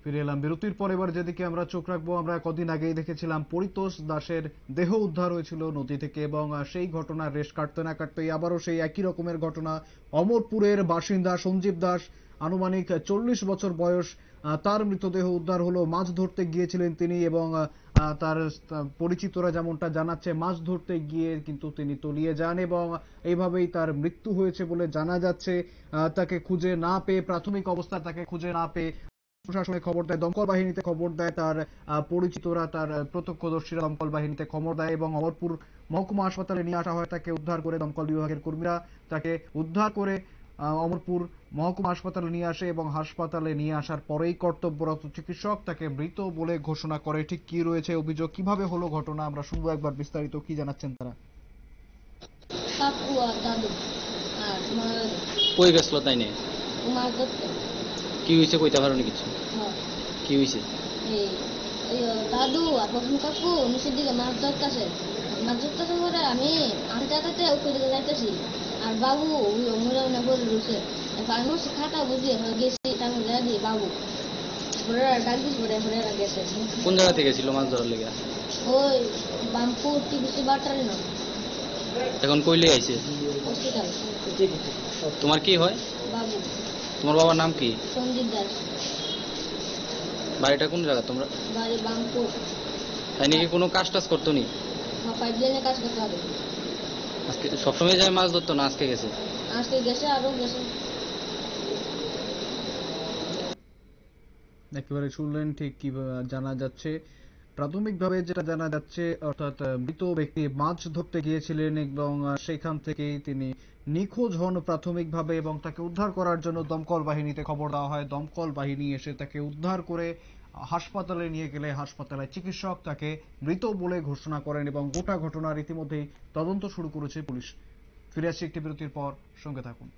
ফিরে এলাম বিরতির পর। এবার যেদিকে আমরা চোখ রাখবো, আমরা কদিন আগেই দেখেছিলাম পরিতোষ দাসের দেহ উদ্ধার হয়েছিল নদী থেকে, এবং সেই ঘটনার রেশ কাটতে না কাটতেই আবারও সেই একই রকমের ঘটনা। অমরপুরের বাসিন্দা সঞ্জীব দাস, আনুমানিক 40 বছর বয়স, তার মৃতদেহ উদ্ধার হলো। মাছ ধরতে গিয়েছিলেন তিনি, এবং তার পরিচিতরা যেমনটা জানাচ্ছে, মাছ ধরতে গিয়ে কিন্তু তিনি তলিয়ে যান এবং এইভাবেই তার মৃত্যু হয়েছে বলে জানা যাচ্ছে। তাকে খুঁজে না পেয়ে, প্রাথমিক অবস্থায় তাকে খুঁজে না পেয়ে প্রশাসনে খবর দেয়, দমকল বাহিনীতে খবর দেয়, তার পরিচিতরা, তার প্রত্যক্ষদর্শীরা দমকল বাহিনীতে খবর দেয় এবং অমরপুর মহকুমা হাসপাতালে নিয়ে আসা হয় তাকে। উদ্ধার করে দমকল বিভাগের কর্মীরা তাকে উদ্ধার করে অমরপুর মহকুমা হাসপাতালে নিয়ে আসে, এবং হাসপাতালে নিয়ে আসার পরেই কর্তব্যরত চিকিৎসক তাকে মৃত বলে ঘোষণা করে। ঠিক কি রয়েছে অভিযোগ, কিভাবে হলো ঘটনা, আমরা শুনবো একবার বিস্তারিত। কি জানাচ্ছেন তারা? কই গেছিল তাই নে কি হয়েছে কইতে পারো কিছু? কি হয়েছে? দাদু আর প্রথম কাকু নিচের দিকে মাছ ধরতেছে করে আমি আনতে উপর দিকে যাইতেছি, আর বাবু মনে মনে বলে রয়েছে আমি খাতা বুঝিয়ে গেছি, আমি দিই বাবু ডাক দিস গেছে। কোন জায়গা থেকে গেছিল মাছ ধরার লেগে? ওই বামপুর টিভিসি বাটারি না। এখন কইলে আইছে? হসপিটাল। তোমার কি হয়? বাবু। তোমার বাবার নাম কি? সঞ্জীব দাস। বাড়িটা কোন জায়গা তোমার? বাড়ি বামপুর। তাই নাকি কোনো কাজ টাজ করতো নি? পাইপলাইনে কাজ করতে হবে। আজকে সবসময় যায় মাছ ধরতো না আজকে গেছে? আজকে গেছে, আরো গেছে। একেবারে শুনলেন, ঠিক কি জানা যাচ্ছে। প্রাথমিকভাবে যেটা জানা যাচ্ছে, অর্থাৎ মৃত ব্যক্তি মাছ ধরতে গিয়েছিলেন এবং সেখান থেকেই তিনি নিখোঁজ হন প্রাথমিকভাবে, এবং তাকে উদ্ধার করার জন্য দমকল বাহিনীতে খবর দেওয়া হয়। দমকল বাহিনী এসে তাকে উদ্ধার করে হাসপাতালে নিয়ে গেলে হাসপাতালে চিকিৎসক তাকে মৃত বলে ঘোষণা করেন, এবং গোটা ঘটনার ইতিমধ্যেই তদন্ত শুরু করেছে পুলিশ। ফিরে আসছি একটি বিরতির পর, সঙ্গে থাকুন।